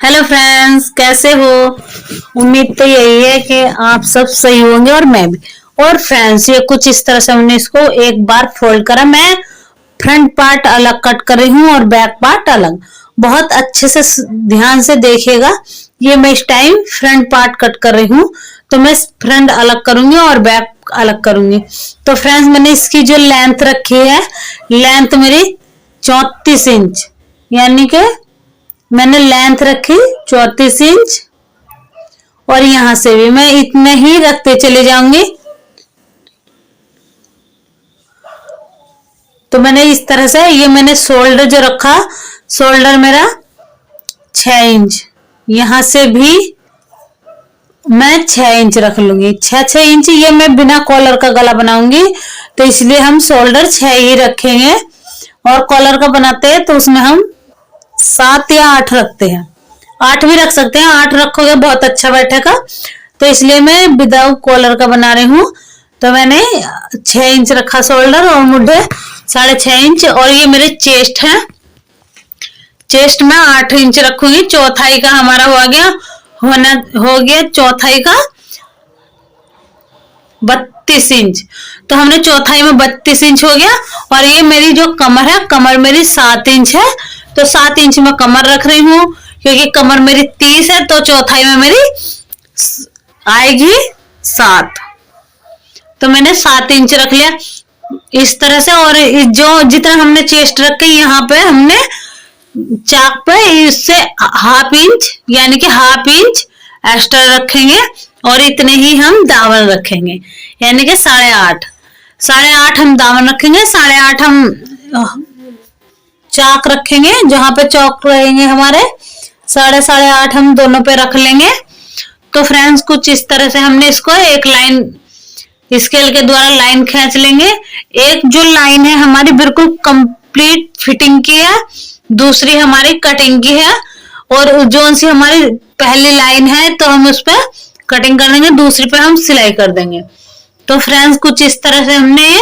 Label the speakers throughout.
Speaker 1: Hello friends, कैसे हो। उम्मीद तो यही है कि आप सब सही होंगे और मैं भी। और फ्रेंड्स, ये कुछ इस तरह से हमने इसको एक बार फोल्ड करा। मैं फ्रंट पार्ट अलग कट कर रही हूँ और बैक पार्ट अलग। बहुत अच्छे से ध्यान से देखिएगा। ये मैं इस टाइम फ्रंट पार्ट कट कर रही हूँ, तो मैं फ्रंट अलग करूंगी और बैक अलग करूंगी। तो फ्रेंड्स, मैंने इसकी जो लेंथ रखी है, लेंथ मेरी 34 इंच, यानी कि मैंने लेंथ रखी 34 इंच। और यहां से भी मैं इतना ही रखते चले जाऊंगी। तो मैंने इस तरह से ये मैंने शोल्डर जो रखा, शोल्डर मेरा 6 इंच, यहां से भी मैं 6 इंच रख लूंगी। 6 इंच ये मैं बिना कॉलर का गला बनाऊंगी, तो इसलिए हम शोल्डर 6 ही रखेंगे। और कॉलर का बनाते हैं तो उसमें हम 7 या 8 रखते हैं। 8 भी रख सकते हैं, 8 रखोगे बहुत अच्छा बैठेगा। तो इसलिए मैं विदाउट कॉलर का बना रही हूँ। तो मैंने 6 इंच रखा शोल्डर और मुझे 6.5 इंच। और ये मेरे चेस्ट है, चेस्ट में 8 इंच रखूंगी। चौथाई का हमारा हो गया चौथाई का 32 इंच। तो हमने चौथाई में 32 इंच हो गया। और ये मेरी जो कमर है, कमर मेरी 7 इंच है, तो 7 इंच में कमर रख रही हूँ। क्योंकि कमर मेरी 30 है, तो चौथाई में मेरी आएगी 7। तो मैंने 7 इंच रख लिया इस तरह से। और जो जितना हमने चेस्ट रखे, यहाँ पे हमने चाक पे इससे हाफ इंच, यानी कि हाफ इंच एक्स्ट्रा रखेंगे। और इतने ही हम दामन रखेंगे, यानी कि 8.5 हम दामन रखेंगे। 8.5 हम चाक रखेंगे, जहां पे चौक रहेंगे हमारे। 8.5 हम दोनों पे रख लेंगे। तो फ्रेंड्स, कुछ इस तरह से हमने इसको एक लाइन स्केल के द्वारा लाइन खींच लेंगे। एक जो लाइन है हमारी बिल्कुल कंप्लीट फिटिंग की है, दूसरी हमारी कटिंग की है। और जो सी हमारी पहली लाइन है, तो हम उस पर कटिंग कर देंगे, दूसरी पे हम सिलाई कर देंगे। तो फ्रेंड्स, कुछ इस तरह से हमने ये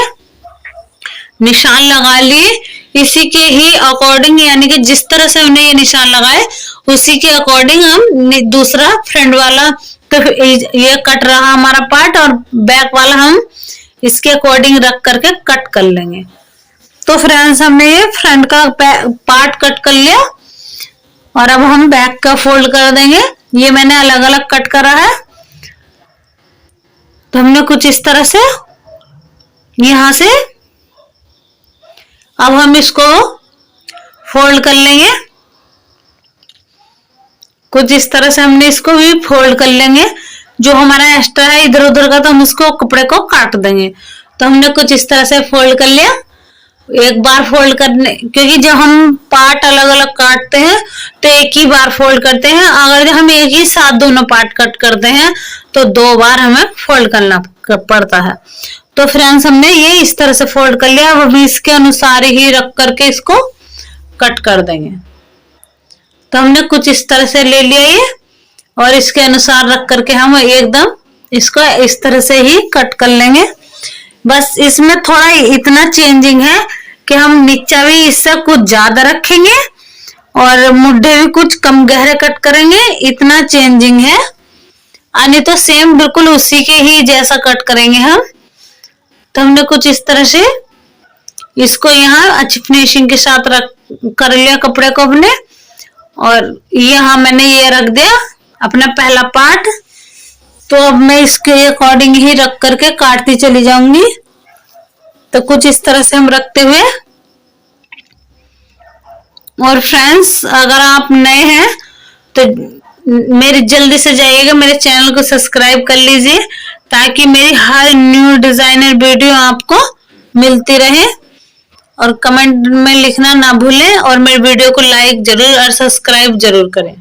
Speaker 1: निशान लगा लिए। इसी के ही अकॉर्डिंग, यानी कि जिस तरह से हमने ये निशान लगाए, उसी के अकॉर्डिंग हम दूसरा फ्रंट वाला, तो ये कट रहा हमारा पार्ट, और बैक वाला हम इसके अकॉर्डिंग रख करके कट कर लेंगे। तो फ्रेंड्स, हमने ये फ्रंट का पार्ट कट कर लिया। और अब हम बैक का फोल्ड कर देंगे। ये मैंने अलग अलग कट करा है। तो हमने कुछ इस तरह से यहां से अब हम इसको फोल्ड कर लेंगे। कुछ इस तरह से हमने इसको भी फोल्ड कर लेंगे। जो हमारा एक्स्ट्रा है इधर उधर का, तो हम उसको कपड़े को काट देंगे। तो हमने कुछ इस तरह से फोल्ड कर लिया। एक बार फोल्ड करने, क्योंकि जब हम पार्ट अलग अलग काटते हैं तो एक ही बार फोल्ड करते हैं। अगर हम एक ही साथ दोनों पार्ट कट करते हैं तो 2 बार हमें फोल्ड करना पड़ता है। तो फ्रेंड्स, हमने ये इस तरह से फोल्ड कर लिया। अब हम इसके अनुसार ही रख करके इसको कट कर देंगे। तो हमने कुछ इस तरह से ले लिया ये, और इसके अनुसार रख करके हम एकदम इसको इस तरह से ही कट कर लेंगे। बस इसमें थोड़ा इतना चेंजिंग है कि हम नीचा भी इससे कुछ ज्यादा रखेंगे और मुड्ढे भी कुछ कम गहरे कट करेंगे, इतना चेंजिंग है। नहीं तो सेम बिल्कुल उसी के ही जैसा कट करेंगे हम। तो हमने कुछ इस तरह से इसको यहाँ अच्छी फिनिशिंग के साथ रख कर लिया कपड़े को अपने। और यहाँ मैंने ये रख दिया अपना पहला पार्ट। तो अब मैं इसके अकॉर्डिंग ही रख करके काटती चली जाऊंगी। तो कुछ इस तरह से हम रखते हुए। और फ्रेंड्स, अगर आप नए हैं तो मेरी जल्दी से जाइएगा, मेरे चैनल को सब्सक्राइब कर लीजिए, ताकि मेरी हर न्यू डिजाइनर वीडियो आपको मिलती रहे। और कमेंट में लिखना ना भूलें, और मेरे वीडियो को लाइक जरूर और सब्सक्राइब जरूर करें,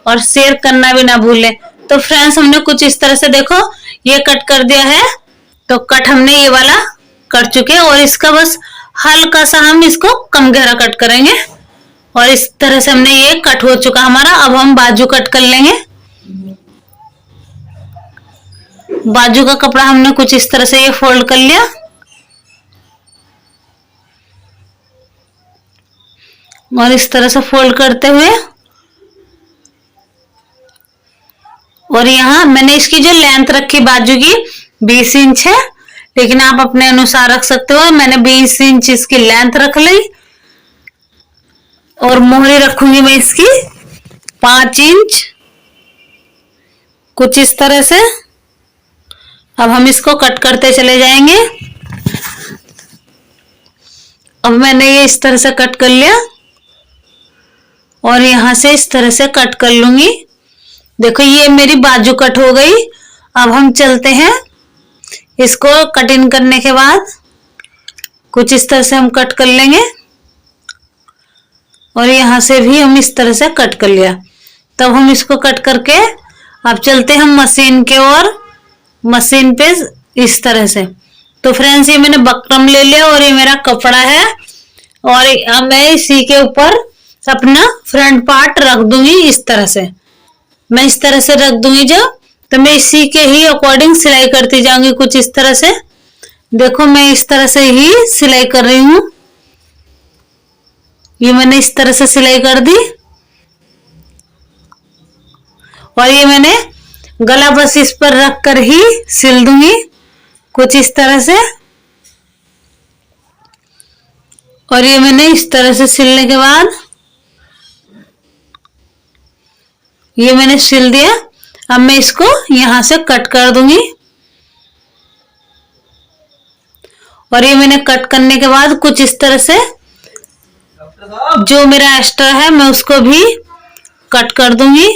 Speaker 1: और शेयर करना भी ना भूलें। तो फ्रेंड्स, हमने कुछ इस तरह से देखो ये कट कर दिया है। तो कट हमने ये वाला कर चुके हैं, और इसका बस हल्का सा हम इसको कम गहरा कट करेंगे। और इस तरह से हमने ये कट हो चुका हमारा। अब हम बाजू कट कर लेंगे। बाजू का कपड़ा हमने कुछ इस तरह से ये फोल्ड कर लिया। और इस तरह से फोल्ड करते हुए और यहाँ मैंने इसकी जो लेंथ रखी बाजू की 20 इंच है, लेकिन आप अपने अनुसार रख सकते हो। मैंने 20 इंच इसकी लेंथ रख ली और मोहरी रखूंगी मैं इसकी 5 इंच, कुछ इस तरह से। अब हम इसको कट करते चले जाएंगे। अब मैंने ये इस तरह से कट कर लिया और यहां से इस तरह से कट कर लूंगी। देखो ये मेरी बाजू कट हो गई। अब हम चलते हैं, इसको कटिंग करने के बाद कुछ इस तरह से हम कट कर लेंगे और यहां से भी हम इस तरह से कट कर लिया। तब हम इसको कट करके अब चलते हैं हम मशीन के ओर, मशीन पे इस तरह से। तो फ्रेंड्स ये मैंने बकरम ले लिया और ये मेरा कपड़ा है और अब मैं इसी के ऊपर अपना फ्रंट पार्ट रख दूंगी। इस तरह से मैं इस तरह से रख दूंगी जब, तो मैं इसी के ही अकॉर्डिंग सिलाई करती जाऊंगी कुछ इस तरह से। देखो मैं इस तरह से ही सिलाई कर रही हूं। ये मैंने इस तरह से सिलाई कर दी और ये मैंने गला बस इस पर रख कर ही सिल दूंगी कुछ इस तरह से। और ये मैंने इस तरह से सिलने के बाद ये मैंने सिल दिया। अब मैं इसको यहां से कट कर दूंगी और ये मैंने कट करने के बाद कुछ इस तरह से जो मेरा एक्स्ट्रा है मैं उसको भी कट कर दूंगी।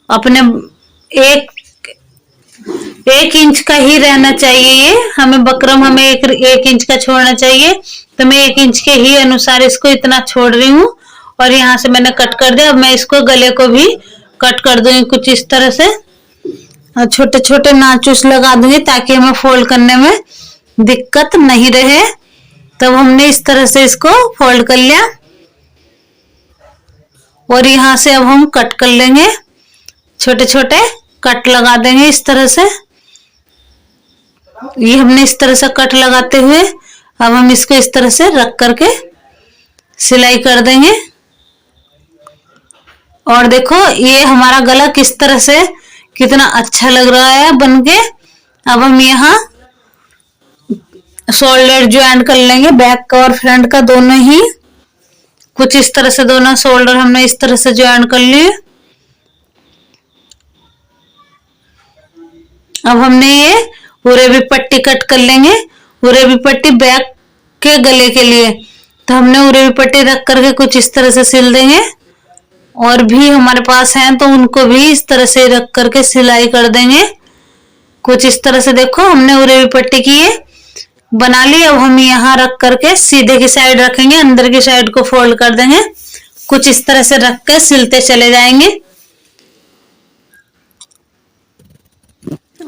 Speaker 1: अपने एक इंच का ही रहना चाहिए, ये हमें बकरम हमें एक इंच का छोड़ना चाहिए। तो मैं 1 इंच के ही अनुसार इसको इतना छोड़ रही हूँ और यहाँ से मैंने कट कर दिया। अब मैं इसको गले को भी कट कर दूंगी कुछ इस तरह से और छोटे छोटे नाचूस लगा दूंगी ताकि हमें फोल्ड करने में दिक्कत नहीं रहे। तब हमने इस तरह से इसको फोल्ड कर लिया और यहाँ से अब हम कट कर लेंगे, छोटे छोटे कट लगा देंगे इस तरह से। ये हमने इस तरह से कट लगाते हुए अब हम इसको इस तरह से रख करके सिलाई कर देंगे। और देखो ये हमारा गला किस तरह से कितना अच्छा लग रहा है बनके। अब हम यहाँ शोल्डर ज्वाइन कर लेंगे, बैक का और फ्रंट का दोनों ही कुछ इस तरह से। दोनों शोल्डर हमने इस तरह से ज्वाइन कर लिए। अब हमने ये पूरे भी पट्टी कट कर लेंगे, पूरे भी पट्टी बैक के गले के लिए। तो हमने उरे भी पट्टी रख करके कुछ इस तरह से सिल देंगे और भी हमारे पास हैं तो उनको भी इस तरह से रख करके सिलाई कर देंगे कुछ इस तरह से। देखो हमने उरे भी पट्टी की है बना ली। अब हम यहाँ रख करके सीधे की साइड रखेंगे, अंदर की साइड को फोल्ड कर देंगे कुछ इस तरह से रख कर सिलते चले जाएंगे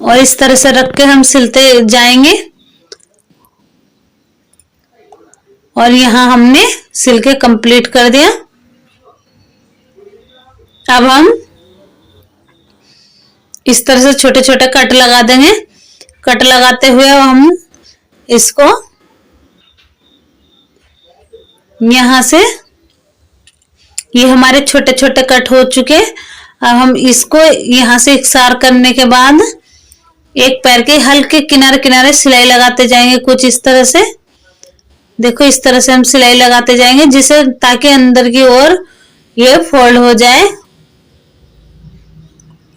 Speaker 1: और इस तरह से रख के हम सिलते जाएंगे। और यहाँ हमने सिल के कंप्लीट कर दिया। अब हम इस तरह से छोटे छोटे कट लगा देंगे। कट लगाते हुए हम इसको यहां से, ये हमारे छोटे छोटे कट हो चुके। अब हम इसको यहां से इकसार करने के बाद एक पैर के हल्के किनारे किनारे सिलाई लगाते जाएंगे कुछ इस तरह से। देखो इस तरह से हम सिलाई लगाते जाएंगे जिसे ताकि अंदर की ओर ये फोल्ड हो जाए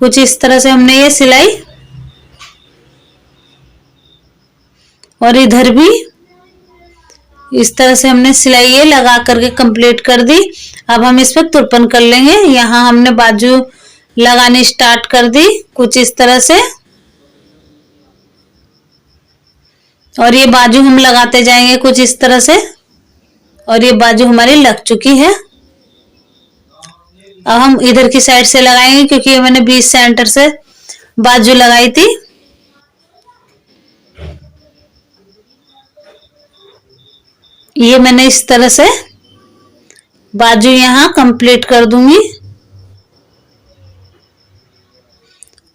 Speaker 1: कुछ इस तरह से। हमने ये सिलाई और इधर भी इस तरह से हमने सिलाई ये लगा करके कंप्लीट कर दी। अब हम इस पर तुरपन कर लेंगे। यहाँ हमने बाजू लगानी स्टार्ट कर दी कुछ इस तरह से और ये बाजू हम लगाते जाएंगे कुछ इस तरह से और ये बाजू हमारी लग चुकी है। अब हम इधर की साइड से लगाएंगे क्योंकि ये मैंने 20 सेंटर से बाजू लगाई थी। ये मैंने इस तरह से बाजू यहाँ कंप्लीट कर दूंगी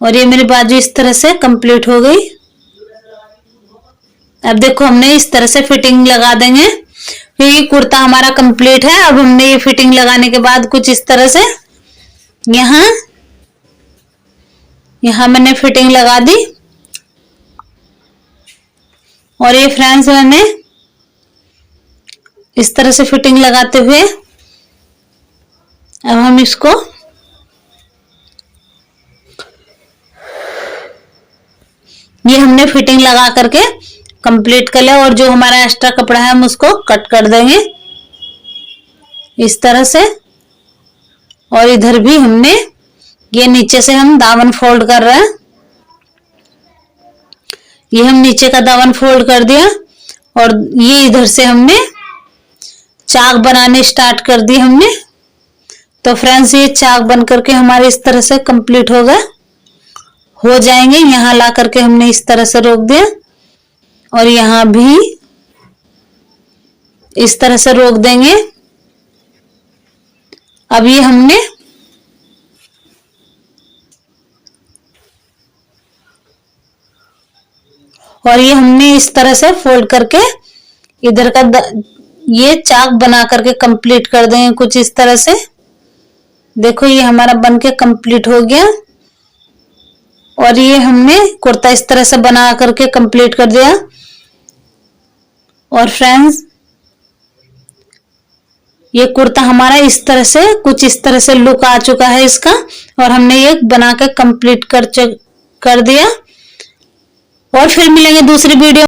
Speaker 1: और ये मेरी बाजू इस तरह से कंप्लीट हो गई। अब देखो हमने इस तरह से फिटिंग लगा देंगे। ये कुर्ता हमारा कंप्लीट है। अब हमने ये फिटिंग लगाने के बाद कुछ इस तरह से यहाँ यहाँ मैंने फिटिंग लगा दी। और ये फ्रेंड्स मैंने इस तरह से फिटिंग लगाते हुए अब हम इसको ये हमने फिटिंग लगा करके कंप्लीट कर लिया। और जो हमारा एक्स्ट्रा कपड़ा है हम उसको कट कर देंगे इस तरह से। और इधर भी हमने ये नीचे से हम दामन फोल्ड कर रहे हैं। ये हम नीचे का दामन फोल्ड कर दिया और ये इधर से हमने चाक बनाने स्टार्ट कर दी हमने। तो फ्रेंड्स ये चाक बन करके हमारे इस तरह से कंप्लीट हो जाएंगे। यहाँ ला करके हमने इस तरह से रोक दिया और यहाँ भी इस तरह से रोक देंगे। अब ये हमने इस तरह से फोल्ड करके इधर का ये चाक बना करके कंप्लीट कर देंगे कुछ इस तरह से। देखो ये हमारा बन के कंप्लीट हो गया। और ये हमने कुर्ता इस तरह से बना करके कंप्लीट कर दिया। और फ्रेंड्स ये कुर्ता हमारा इस तरह से कुछ इस तरह से लुक आ चुका है इसका। और हमने ये बना के कंप्लीट कर दिया। और फिर मिलेंगे दूसरी वीडियो।